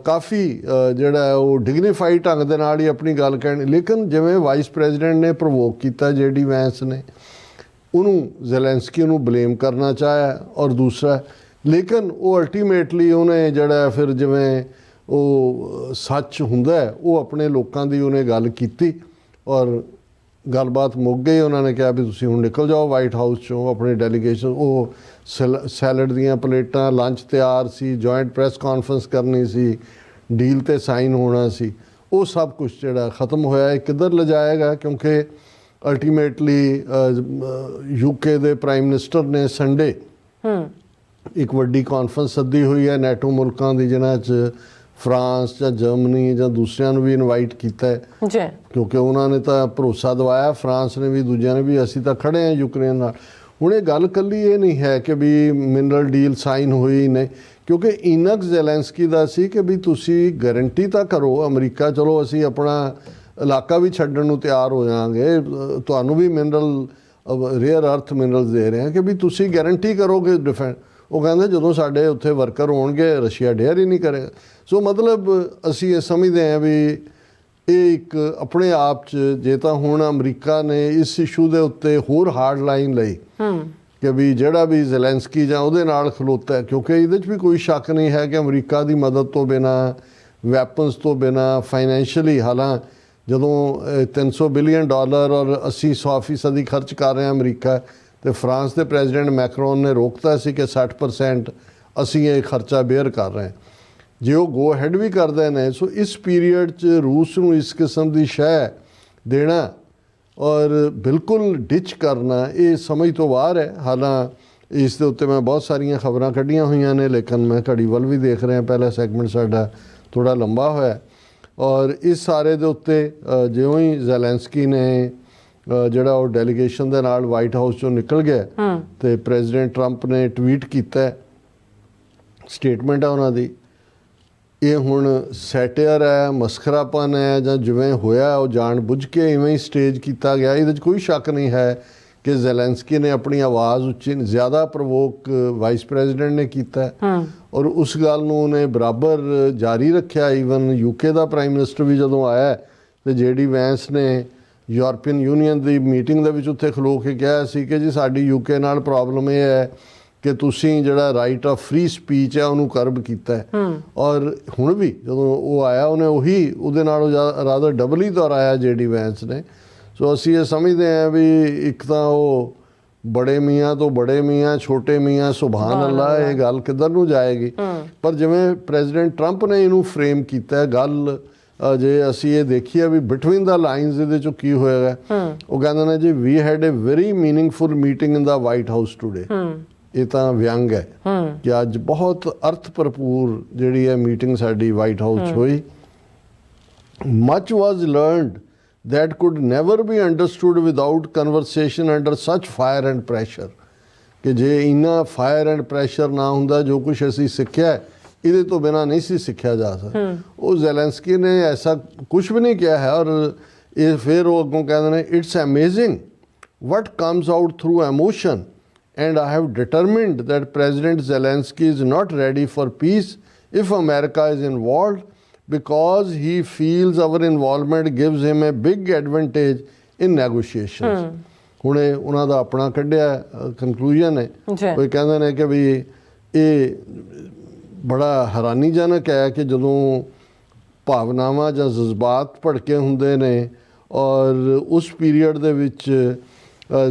Speaker 1: ਕਾਫੀ ਜਿਹੜਾ ਉਹ ਡਿਗਨੀਫਾਈਡ ਢੰਗ ਦੇ ਨਾਲ ਹੀ ਆਪਣੀ ਗੱਲ ਕਹਿਣੀ, ਲੇਕਿਨ ਜਿਵੇਂ ਵਾਈਸ ਪ੍ਰੈਜ਼ੀਡੈਂਟ ਨੇ ਪ੍ਰਵੋਕ ਕੀਤਾ JD ਵੈਂਸ ਨੇ, ਉਹਨੂੰ ਜ਼ੈਲੈਂਸਕੀ ਨੂੰ ਬਲੇਮ ਕਰਨਾ ਚਾਹਿਆ ਔਰ ਦੂਸਰਾ, ਲੇਕਿਨ ਉਹ ਅਲਟੀਮੇਟਲੀ ਉਹਨੇ ਜਿਹੜਾ ਫਿਰ ਜਿਵੇਂ ਉਹ ਸੱਚ ਹੁੰਦਾ ਉਹ ਆਪਣੇ ਲੋਕਾਂ ਦੀ ਉਹਨੇ ਗੱਲ ਕੀਤੀ ਔਰ ਗੱਲਬਾਤ ਮੁੱਕ ਗਈ। ਉਹਨਾਂ ਨੇ ਕਿਹਾ ਵੀ ਤੁਸੀਂ ਹੁਣ ਨਿਕਲ ਜਾਓ ਵਾਈਟ ਹਾਊਸ 'ਚੋਂ, ਆਪਣੀ ਡੈਲੀਗੇਸ਼ਨ। ਉਹ ਸੈਲਡ ਦੀਆਂ ਪਲੇਟਾਂ, ਲੰਚ ਤਿਆਰ ਸੀ, ਜੁਆਇੰਟ ਪ੍ਰੈਸ ਕਾਨਫਰੰਸ ਕਰਨੀ ਸੀ, ਡੀਲ 'ਤੇ ਸਾਈਨ ਹੋਣਾ ਸੀ, ਉਹ ਸਭ ਕੁਝ ਜਿਹੜਾ ਖ਼ਤਮ ਹੋਇਆ। ਇਹ ਕਿੱਧਰ ਲਿਜਾਏਗਾ? ਕਿਉਂਕਿ ਅਲਟੀਮੇਟਲੀ UK ਦੇ ਪ੍ਰਾਈਮ ਮਿਨਿਸਟਰ ਨੇ ਸੰਡੇ ਇੱਕ ਵੱਡੀ ਕਾਨਫਰੰਸ ਸੱਦੀ ਹੋਈ ਹੈ ਨੈਟੋ ਮੁਲਕਾਂ ਦੀ, ਜਿਨ੍ਹਾਂ 'ਚ ਫਰਾਂਸ ਜਾਂ ਜਰਮਨੀ ਜਾਂ ਦੂਸਰਿਆਂ ਨੂੰ ਵੀ ਇਨਵਾਈਟ ਕੀਤਾ ਹੈ ਜੀ, ਕਿਉਂਕਿ ਉਹਨਾਂ ਨੇ ਤਾਂ ਭਰੋਸਾ ਦਿਵਾਇਆ, ਫਰਾਂਸ ਨੇ ਵੀ, ਦੂਜਿਆਂ ਨੇ ਵੀ, ਅਸੀਂ ਤਾਂ ਖੜੇ ਹਾਂ ਯੂਕਰੇਨ ਨਾਲ। ਹੁਣ ਇਹ ਗੱਲ ਇਕੱਲੀ ਇਹ ਨਹੀਂ ਹੈ ਕਿ ਵੀ ਮਿਨਰਲ ਡੀਲ ਸਾਈਨ ਹੋਈ ਨਹੀਂ, ਕਿਉਂਕਿ ਇਨਕ ਜ਼ੈਲੈਂਸਕੀ ਦਾ ਸੀ ਕਿ ਵੀ ਤੁਸੀਂ ਗਾਰੰਟੀ ਤਾਂ ਕਰੋ ਅਮਰੀਕਾ, ਚਲੋ ਅਸੀਂ ਆਪਣਾ ਇਲਾਕਾ ਵੀ ਛੱਡਣ ਨੂੰ ਤਿਆਰ ਹੋ ਜਾਵਾਂਗੇ, ਤੁਹਾਨੂੰ ਵੀ ਮਿਨਰਲ ਰੇਅਰ ਅਰਥ ਮਿਨਰਲਸ ਦੇ ਰਹੇ ਹਾਂ, ਕਿ ਵੀ ਤੁਸੀਂ ਗਾਰੰਟੀ ਕਰੋਗੇ ਡਿਫੈਂਸ। ਉਹ ਕਹਿੰਦੇ ਜਦੋਂ ਸਾਡੇ ਉੱਥੇ ਵਰਕਰ ਹੋਣਗੇ ਰਸ਼ੀਆ ਡੇਅਰ ਹੀ ਨਹੀਂ ਕਰੇਗਾ। ਸੋ ਮਤਲਬ ਅਸੀਂ ਇਹ ਸਮਝਦੇ ਹਾਂ ਵੀ ਇਹ ਇੱਕ ਆਪਣੇ ਆਪ 'ਚ, ਜੇ ਤਾਂ ਹੁਣ ਅਮਰੀਕਾ ਨੇ ਇਸ ਇਸ਼ੂ ਦੇ ਉੱਤੇ ਹੋਰ ਹਾਰਡ ਲਾਈਨ ਲਈ ਕਿ ਵੀ ਜਿਹੜਾ ਵੀ ਜ਼ੈਲੈਂਸਕੀ ਜਾਂ ਉਹਦੇ ਨਾਲ ਖਲੋਤਾ, ਕਿਉਂਕਿ ਇਹਦੇ 'ਚ ਵੀ ਕੋਈ ਸ਼ੱਕ ਨਹੀਂ ਹੈ ਕਿ ਅਮਰੀਕਾ ਦੀ ਮਦਦ ਤੋਂ ਬਿਨਾਂ, ਵੈਪਨਸ ਤੋਂ ਬਿਨਾਂ, ਫਾਈਨੈਂਸ਼ੀਅਲੀ, ਹਾਲਾਂ ਜਦੋਂ $300 ਬਿਲੀਅਨ ਔਰ 80-100% ਖਰਚ ਕਰ ਰਿਹਾ ਅਮਰੀਕਾ, ਤੇ ਫਰਾਂਸ ਦੇ ਪ੍ਰੈਜ਼ੀਡੈਂਟ ਮੈਕਰੋਨ ਨੇ ਰੋਕਤਾ ਸੀ ਕਿ 60% ਅਸੀਂ ਇਹ ਖਰਚਾ ਬੇਅਰ ਕਰ ਰਹੇ ਹਾਂ, ਜੇ ਉਹ ਗੋ ਹੈਡ ਵੀ ਕਰਦੇ ਨੇ। ਸੋ ਇਸ ਪੀਰੀਅਡ 'ਚ ਰੂਸ ਨੂੰ ਇਸ ਕਿਸਮ ਦੀ ਸ਼ੈ ਦੇਣਾ ਔਰ ਬਿਲਕੁਲ ਡਿਚ ਕਰਨਾ, ਇਹ ਸਮਝ ਤੋਂ ਬਾਹਰ ਹੈ। ਹਾਲਾਂ ਇਸ ਦੇ ਉੱਤੇ ਮੈਂ ਬਹੁਤ ਸਾਰੀਆਂ ਖਬਰਾਂ ਕੱਢੀਆਂ ਹੋਈਆਂ ਨੇ, ਲੇਕਿਨ ਮੈਂ ਘੜੀ ਵੱਲ ਵੀ ਦੇਖ ਰਿਹਾ, ਪਹਿਲਾ ਸੈਗਮੈਂਟ ਸਾਡਾ ਥੋੜ੍ਹਾ ਲੰਬਾ ਹੋਇਆ। ਔਰ ਇਸ ਸਾਰੇ ਦੇ ਉੱਤੇ ਜਿਉਂ ਹੀ ਜ਼ੈਲੈਂਸਕੀ ਨੇ ਜਿਹੜਾ ਉਹ ਡੈਲੀਗੇਸ਼ਨ ਦੇ ਨਾਲ ਵਾਈਟ ਹਾਊਸ 'ਚੋਂ ਨਿਕਲ ਗਿਆ, ਤੇ ਪ੍ਰੈਜ਼ੀਡੈਂਟ ਟਰੰਪ ਨੇ ਟਵੀਟ ਕੀਤਾ, ਸਟੇਟਮੈਂਟ ਹੈ ਉਹਨਾਂ ਦੀ, ਇਹ ਹੁਣ ਸੈਟੇਅਰ ਹੈ, ਮਸਖਰਾਪਨ ਹੈ, ਜਾਂ ਜਿਵੇਂ ਹੋਇਆ ਉਹ ਜਾਣ ਬੁੱਝ ਕੇ ਇਵੇਂ ਹੀ ਸਟੇਜ ਕੀਤਾ ਗਿਆ। ਇਹਦੇ 'ਚ ਕੋਈ ਸ਼ੱਕ ਨਹੀਂ ਹੈ ਕਿ ਜ਼ੈਲੈਂਸਕੀ ਨੇ ਆਪਣੀ ਆਵਾਜ਼ ਉੱਚੀ, ਜ਼ਿਆਦਾ ਪ੍ਰਵੋਕ ਵਾਈਸ ਪ੍ਰੈਜ਼ੀਡੈਂਟ ਨੇ ਕੀਤਾ ਔਰ ਉਸ ਗੱਲ ਨੂੰ ਉਹਨੇ ਬਰਾਬਰ ਜਾਰੀ ਰੱਖਿਆ। ਈਵਨ UK ਦਾ ਪ੍ਰਾਈਮ ਮਿਨਿਸਟਰ ਵੀ ਜਦੋਂ ਆਇਆ ਤੇ JD ਵੈਂਸ ਨੇ ਯੂਰਪੀਅਨ ਯੂਨੀਅਨ ਦੀ ਮੀਟਿੰਗ ਦੇ ਵਿੱਚ ਉੱਥੇ ਖਲੋ ਕੇ ਕਿਹਾ ਸੀ ਕਿ ਜੀ ਸਾਡੀ UK ਨਾਲ ਪ੍ਰੋਬਲਮ ਇਹ ਹੈ ਕਿ ਤੁਸੀਂ ਜਿਹੜਾ ਰਾਈਟ ਆਫ ਫ੍ਰੀ ਸਪੀਚ ਹੈ ਉਹਨੂੰ ਕਰਬ ਕੀਤਾ ਹੈ। ਔਰ ਹੁਣ ਵੀ ਜਦੋਂ ਉਹ ਆਇਆ ਉਹਨੇ ਉਹਦੇ ਨਾਲੋਂ ਰਾਦਰ ਡਬਲ ਹੀ ਦੁਹਰਾਇਆ JD ਵੈਂਸ ਨੇ। ਸੋ ਅਸੀਂ ਇਹ ਸਮਝਦੇ ਹਾਂ ਵੀ ਇੱਕ ਤਾਂ ਉਹ ਬੜੇ ਮੀਆਂ ਤੋਂ ਬੜੇ ਮੀਆਂ, ਛੋਟੇ ਮੀਆਂ, ਸੁਭਾਨ ਅੱਲਾ, ਇਹ ਗੱਲ ਕਿੱਧਰ ਨੂੰ ਜਾਏਗੀ। ਪਰ ਜਿਵੇਂ ਪ੍ਰੈਜ਼ੀਡੈਂਟ ਟਰੰਪ ਨੇ ਇਹਨੂੰ ਫਰੇਮ ਕੀਤਾ ਗੱਲ, ਜੇ ਅਸੀਂ ਇਹ ਦੇਖੀਏ ਵੀ ਬਿਟਵੀਨ ਦਾ ਲਾਈਨਸ ਇਹਦੇ 'ਚੋਂ ਕੀ ਹੋਏਗਾ, ਉਹ ਕਹਿੰਦੇ ਨੇ ਜੀ ਵੀ ਹੈਡ ਏ ਵੈਰੀ ਮੀਨਿੰਗਫੁਲ ਮੀਟਿੰਗ ਇਨ ਦਾ ਵਾਈਟ ਹਾਊਸ ਟੂਡੇ। ਇਹ ਤਾਂ ਵਿਅੰਗ ਹੈ ਕਿ ਅੱਜ ਬਹੁਤ ਅਰਥ ਭਰਪੂਰ ਜਿਹੜੀ ਹੈ ਮੀਟਿੰਗ ਸਾਡੀ ਵਾਈਟ ਹਾਊਸ 'ਚ ਹੋਈ। Much was learned that could never be understood without conversation under such fire and pressure, ਕਿ ਜੇ ਇੰਨਾ ਫਾਇਰ ਐਂਡ ਪ੍ਰੈਸ਼ਰ ਨਾ ਹੁੰਦਾ, ਜੋ ਕੁਝ ਅਸੀਂ ਸਿੱਖਿਆ ਇਹਦੇ ਤੋਂ ਬਿਨਾਂ ਨਹੀਂ ਸੀ ਸਿੱਖਿਆ ਜਾ ਸਕਦਾ। ਉਹ ਜ਼ੈਲੈਂਸਕੀ ਨੇ ਐਸਾ ਕੁਝ ਵੀ ਨਹੀਂ ਕਿਹਾ ਹੈ। ਔਰ ਇਹ ਫਿਰ ਉਹ ਅੱਗੋਂ ਕਹਿੰਦੇ ਨੇ, it's amazing what comes out through emotion and I have determined that President Zelensky is not ready for peace if America is involved because he feels our involvement gives him a big advantage in negotiations. ਹੁਣ ਇਹ ਉਹਨਾਂ ਦਾ ਆਪਣਾ ਕੱਢਿਆ conclusion ਹੈ। ਉਹ ਕਹਿੰਦੇ ਨੇ ਕਿ ਵੀ ਇਹ ਬੜਾ ਹੈਰਾਨੀਜਨਕ ਹੈ ਕਿ ਜਦੋਂ ਭਾਵਨਾਵਾਂ ਜਾਂ ਜਜ਼ਬਾਤ ਭੜਕੇ ਹੁੰਦੇ ਨੇ ਔਰ ਉਸ ਪੀਰੀਅਡ ਦੇ ਵਿੱਚ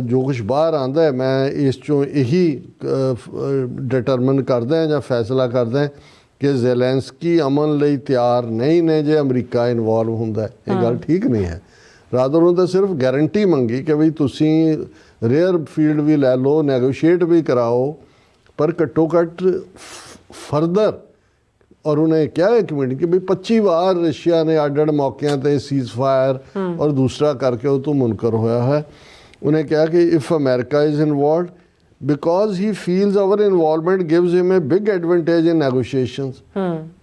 Speaker 1: ਜੋ ਕੁਛ ਬਾਹਰ ਆਉਂਦਾ ਹੈ ਮੈਂ ਇਸ ਚੋਂ ਇਹੀ ਡਿਟਰਮਨ ਕਰਦਾ ਜਾਂ ਫੈਸਲਾ ਕਰਦਾ ਕਿ ਜ਼ੈਲੈਂਸਕੀ ਅਮਨ ਲਈ ਤਿਆਰ ਨਹੀਂ ਨੇ ਜੇ ਅਮਰੀਕਾ ਇਨਵੋਲਵ ਹੁੰਦਾ। ਇਹ ਗੱਲ ਠੀਕ ਨਹੀਂ ਹੈ। ਰਾਦਰ ਉਹਨੇ ਤਾਂ ਸਿਰਫ ਗਾਰੰਟੀ ਮੰਗੀ ਕਿ ਵੀ ਤੁਸੀਂ ਰੇਅਰ ਫੀਲਡ ਵੀ ਲੈ ਲਓ, ਨੈਗੋਸ਼ੀਏਟ ਵੀ ਕਰਾਓ, ਪਰ ਘੱਟੋ ਘੱਟ ਫਰਦਰ। ਔਰ ਉਹਨੇ ਕਿਹਾ ਇੱਕ ਮਿੰਟ ਕਿ ਵੀ 25 ਵਾਰ ਰਸ਼ੀਆ ਨੇ ਅੱਡ-ਅੱਡ ਮੌਕਿਆਂ ਤੇ ਸੀਜ਼ ਫਾਇਰ ਔਰ ਦੂਸਰਾ ਕਰਕੇ ਉਹ ਤੋਂ ਮੁਨਕਰ ਹੋਇਆ ਹੈ। ਉਹਨੇ ਕਿਹਾ ਕਿ if America is involved because he feels our involvement gives him a big advantage in negotiations.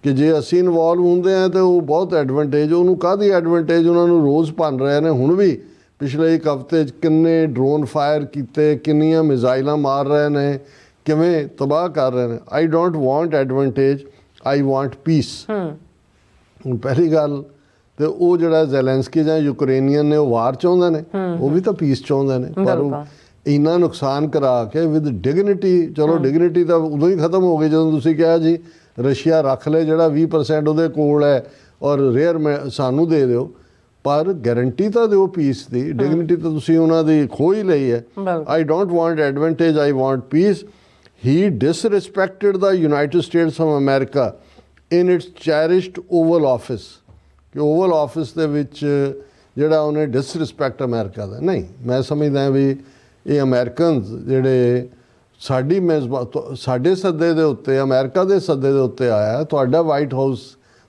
Speaker 1: ਕਿ ਜੇ ਅਸੀਂ ਇਨਵੋਲਵ ਹੁੰਦੇ ਹਾਂ ਤਾਂ ਉਹ ਬਹੁਤ ਐਡਵਾਂਟੇਜ। ਉਹਨੂੰ ਕਾਹਦੀ ਐਡਵਾਂਟੇਜ? ਉਹਨਾਂ ਨੂੰ ਰੋਜ਼ ਭੰਨ ਰਹੇ ਨੇ। ਹੁਣ ਵੀ ਪਿਛਲੇ ਇੱਕ ਹਫ਼ਤੇ 'ਚ ਕਿੰਨੇ ਡਰੋਨ ਫਾਇਰ ਕੀਤੇ, ਕਿੰਨੀਆਂ ਮਿਜ਼ਾਈਲਾਂ ਮਾਰ ਰਹੇ ਨੇ, ਕਿਵੇਂ ਤਬਾਹ ਕਰ ਰਹੇ ਨੇ। I don't want advantage, I want piece. ਹੁਣ ਪਹਿਲੀ ਗੱਲ ਤੇ ਉਹ ਜਿਹੜਾ ਜ਼ੈਲੈਂਸਕੀ ਜਾਂ ਯੂਕਰੇਨੀਅਨ ਨੇ ਉਹ ਵਾਰ ਚਾਹੁੰਦੇ ਨੇ, ਉਹ ਵੀ ਤਾਂ ਪੀਸ ਚਾਹੁੰਦੇ ਨੇ। ਪਰ ਉਹ ਇੰਨਾ ਨੁਕਸਾਨ ਕਰਾ ਕੇ ਵਿਦ ਡਿਗਨਿਟੀ, ਚਲੋ ਡਿਗਨਿਟੀ ਤਾਂ ਉਦੋਂ ਹੀ ਖਤਮ ਹੋ ਗਈ ਜਦੋਂ ਤੁਸੀਂ ਕਿਹਾ ਜੀ ਰਸ਼ੀਆ ਰੱਖ ਲੈ ਜਿਹੜਾ 20% ਉਹਦੇ ਕੋਲ ਹੈ ਔਰ ਰੇਅਰ ਸਾਨੂੰ ਦੇ ਦਿਓ, ਪਰ ਗਾਰੰਟੀ ਤਾਂ ਦਿਓ ਪੀਸ ਦੀ। ਡਿਗਨਿਟੀ ਤਾਂ ਤੁਸੀਂ ਉਹਨਾਂ ਦੀ ਖੋ ਹੀ ਲਈ ਹੈ। I don't want advantage, I want piece. He disrespected the United States of America in its cherished Oval Office। ਕਿ ਓਵਲ ਆਫਿਸ ਦੇ ਵਿੱਚ ਜਿਹੜਾ ਉਹਨੇ ਡਿਸਰਿਸਪੈਕਟ ਅਮਰੀਕਾ ਦਾ ਨਹੀਂ। ਮੈਂ ਸਮਝਦਾ ਵੀ ਇਹ ਅਮਰੀਕਨਸ ਜਿਹੜੇ ਸਾਡੀ ਸਾਡੇ ਸੱਦੇ ਦੇ ਉੱਤੇ, ਅਮਰੀਕਾ ਦੇ ਸੱਦੇ ਦੇ ਉੱਤੇ ਆਇਆ, ਤੁਹਾਡਾ ਵਾਈਟ ਹਾਊਸ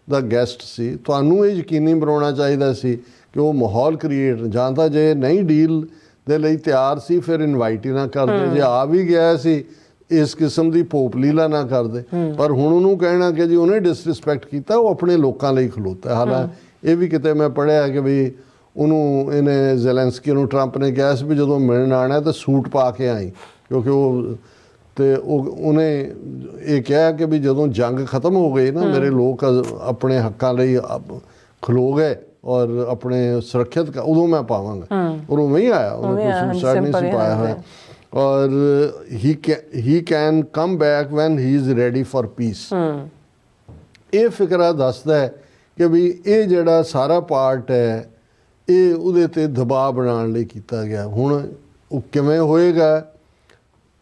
Speaker 1: ਦਾ ਗੈਸਟ ਸੀ, ਤੁਹਾਨੂੰ ਇਹ ਯਕੀਨੀ ਬਣਾਉਣਾ ਚਾਹੀਦਾ ਸੀ ਕਿ ਉਹ ਮਾਹੌਲ ਕ੍ਰੀਏਟ, ਜਾਂ ਤਾਂ ਜੇ ਨਹੀਂ ਡੀਲ ਦੇ ਲਈ ਤਿਆਰ ਸੀ ਫਿਰ ਇਨਵਾਈਟ ਹੀ ਨਾ ਕਰਦੇ, ਜੇ ਆ ਵੀ ਗਿਆ ਸੀ ਇਸ ਕਿਸਮ ਦੀ ਭੋਪ ਲੀਲਾ ਨਾ ਕਰਦੇ। ਪਰ ਹੁਣ ਉਹਨੂੰ ਕਹਿਣਾ ਕਿ ਜੀ ਉਹਨੇ ਡਿਸਰਿਸਪੈਕਟ ਕੀਤਾ, ਉਹ ਆਪਣੇ ਲੋਕਾਂ ਲਈ ਖਲੋਤਾ। ਹਾਲਾਂਕਿ ਇਹ ਵੀ ਕਿਤੇ ਮੈਂ ਪੜ੍ਹਿਆ ਕਿ ਵੀ ਉਹਨੂੰ ਇਹਨੇ ਜ਼ੈਲੈਂਸਕੀ ਨੂੰ ਟਰੰਪ ਨੇ ਕਿਹਾ ਸੀ ਵੀ ਜਦੋਂ ਮਿਲਣ ਆਉਣਾ ਤਾਂ ਸੂਟ ਪਾ ਕੇ ਆਈ, ਕਿਉਂਕਿ ਉਹਨੇ ਇਹ ਕਿਹਾ ਕਿ ਵੀ ਜਦੋਂ ਜੰਗ ਖਤਮ ਹੋ ਗਈ ਨਾ, ਮੇਰੇ ਲੋਕ ਆਪਣੇ ਹੱਕਾਂ ਲਈ ਖਲੋ ਗਏ ਔਰ ਆਪਣੇ ਸੁਰੱਖਿਅਤ, ਉਦੋਂ ਮੈਂ ਪਾਵਾਂਗਾ। ਔਰ ਉਵੇਂ ਹੀ ਆਇਆ, ਉਹਨੇ ਕੋਈ ਸੂਟ ਨਹੀਂ ਸੀ ਪਾਇਆ ਹੋਇਆ। ਔਰ he can come back when he is ready for peace। ਇਹ ਫਿਕਰਾ ਦੱਸਦਾ ਹੈ ਕਿ ਵੀ ਇਹ ਜਿਹੜਾ ਸਾਰਾ ਪਾਰਟ ਹੈ ਇਹ ਉਹਦੇ ਤੇ ਦਬਾਅ ਬਣਾਉਣ ਲਈ ਕੀਤਾ ਗਿਆ। ਹੁਣ ਉਹ ਕਿਵੇਂ ਹੋਏਗਾ?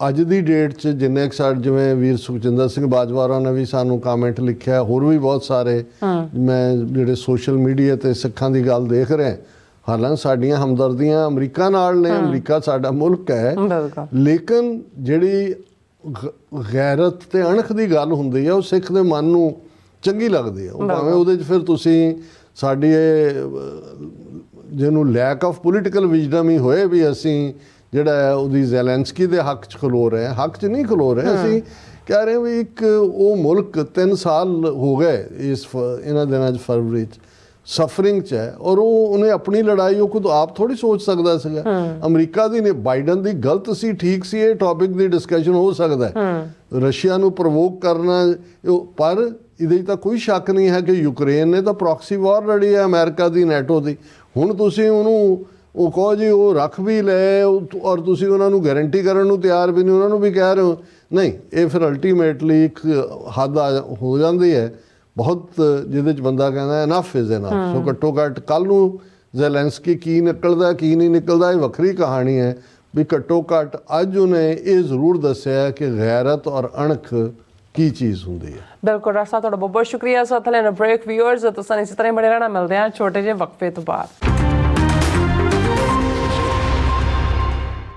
Speaker 1: ਅੱਜ ਦੀ ਡੇਟ 'ਚ ਜਿੰਨੇ ਸਾਡੇ ਜਿਵੇਂ ਵੀਰ ਸੁਖਜਿੰਦਰ ਸਿੰਘ ਬਾਜਵਾ ਹੋਰਾਂ ਨੇ ਵੀ ਸਾਨੂੰ ਕਾਮੈਂਟ ਲਿਖਿਆ, ਹੋਰ ਵੀ ਬਹੁਤ ਸਾਰੇ ਮੈਂ ਜਿਹੜੇ ਸੋਸ਼ਲ ਮੀਡੀਆ 'ਤੇ ਸਿੱਖਾਂ ਦੀ ਗੱਲ ਦੇਖ ਰਿਹਾ। ਹਾਲਾਂਕਿ ਸਾਡੀਆਂ ਹਮਦਰਦੀਆਂ ਅਮਰੀਕਾ ਨਾਲ ਨੇ, ਅਮਰੀਕਾ ਸਾਡਾ ਮੁਲਕ ਹੈ, ਲੇਕਿਨ ਜਿਹੜੀ ਗੈਰਤ ਤੇ ਅਣਖ ਦੀ ਗੱਲ ਹੁੰਦੀ ਹੈ ਉਹ ਸਿੱਖ ਦੇ ਮਨ ਨੂੰ ਚੰਗੀ ਲੱਗਦੀ ਹੈ। ਉਹ ਭਾਵੇਂ ਉਹਦੇ 'ਚ ਫਿਰ ਤੁਸੀਂ ਸਾਡੀ ਜਿਹਨੂੰ ਲੈਕ ਆਫ ਪੋਲੀਟੀਕਲ ਵਿਜ਼ਡਮ ਹੀ ਹੋਏ ਵੀ ਅਸੀਂ ਜਿਹੜਾ ਉਹਦੀ ਜ਼ੈਲੈਂਸਕੀ ਦੇ ਹੱਕ 'ਚ ਖਲੋ ਰਹੇ, ਹੱਕ 'ਚ ਨਹੀਂ ਖਲੋ ਰਹੇ। ਅਸੀਂ ਕਹਿ ਰਹੇ ਵੀ ਇੱਕ ਉਹ ਮੁਲਕ 3 ਸਾਲ ਹੋ ਗਏ ਇਹਨਾਂ ਦਿਨਾਂ 'ਚ ਫਰਵਰੀ 'ਚ ਸਫਰਿੰਗ 'ਚ ਹੈ, ਔਰ ਉਹਨੇ ਆਪਣੀ ਲੜਾਈ ਉਹ ਖੁਦ ਆਪ ਥੋੜ੍ਹੀ ਸੋਚ ਸਕਦਾ ਸੀਗਾ। ਅਮਰੀਕਾ ਦੀ ਨੇ, ਬਾਈਡਨ ਦੀ ਗਲਤ ਸੀ, ਠੀਕ ਸੀ, ਇਹ ਟੌਪਿਕ ਦੀ ਡਿਸਕਸ਼ਨ ਹੋ ਸਕਦਾ ਹੈ। ਰਸ਼ੀਆ ਨੂੰ ਪ੍ਰਵੋਕ ਕਰਨਾ, ਪਰ ਇਹਦੇ 'ਚ ਤਾਂ ਕੋਈ ਸ਼ੱਕ ਨਹੀਂ ਹੈ ਕਿ ਯੂਕਰੇਨ ਨੇ ਤਾਂ ਪ੍ਰੋਕਸੀ ਵਾਰ ਲੜੀ ਹੈ ਅਮਰੀਕਾ ਦੀ, ਨੈਟੋ ਦੀ। ਹੁਣ ਤੁਸੀਂ ਉਹਨੂੰ ਉਹ ਕਹੋ ਜੀ ਉਹ ਰੱਖ ਵੀ ਲਏ ਔਰ ਤੁਸੀਂ ਉਹਨਾਂ ਨੂੰ ਗਾਰੰਟੀ ਕਰਨ ਨੂੰ ਤਿਆਰ ਵੀ ਨਹੀਂ, ਉਹਨਾਂ ਨੂੰ ਵੀ ਕਹਿ ਰਹੇ ਹੋ ਨਹੀਂ। ਇਹ ਫਿਰ ਅਲਟੀਮੇਟਲੀ ਇੱਕ ਹੱਦ ਹੋ ਜਾਂਦੀ ਹੈ ਬਹੁਤ, ਜਿਹਦੇ 'ਚ ਬੰਦਾ ਕਹਿੰਦਾ ਇਨਫ ਇਜ਼ ਇਨਫ। ਸੋ ਘੱਟੋ ਘੱਟ ਕੱਲ੍ਹ ਨੂੰ ਜ਼ੈਲੈਂਸਕੀ ਕੀ ਨਿਕਲਦਾ ਕੀ ਨਹੀਂ ਨਿਕਲਦਾ ਇਹ ਵੱਖਰੀ ਕਹਾਣੀ ਹੈ, ਵੀ ਘੱਟੋ ਘੱਟ ਅੱਜ ਉਹਨੇ ਇਹ ਜ਼ਰੂਰ ਦੱਸਿਆ ਕਿ ਗੈਰਤ ਔਰ ਅਣਖ ਕੀ ਚੀਜ਼ ਹੁੰਦੀ ਹੈ।
Speaker 2: ਬਿਲਕੁਲ ਡਾਕਟਰ ਸਾਹਿਬ, ਤੁਹਾਡਾ ਬਹੁਤ ਬਹੁਤ ਸ਼ੁਕਰੀਆ। ਸਾਥ ਲੈਣਾ ਬ੍ਰੇਕ। ਵਿਊਅਰਸ ਤੁਸੀਂ ਇਸੇ ਤਰ੍ਹਾਂ ਬਣੇ ਰਹਿਣਾ, ਮਿਲਦੇ ਹਾਂ ਛੋਟੇ ਜਿਹੇ ਵਕਫੇ ਤੋਂ ਬਾਅਦ।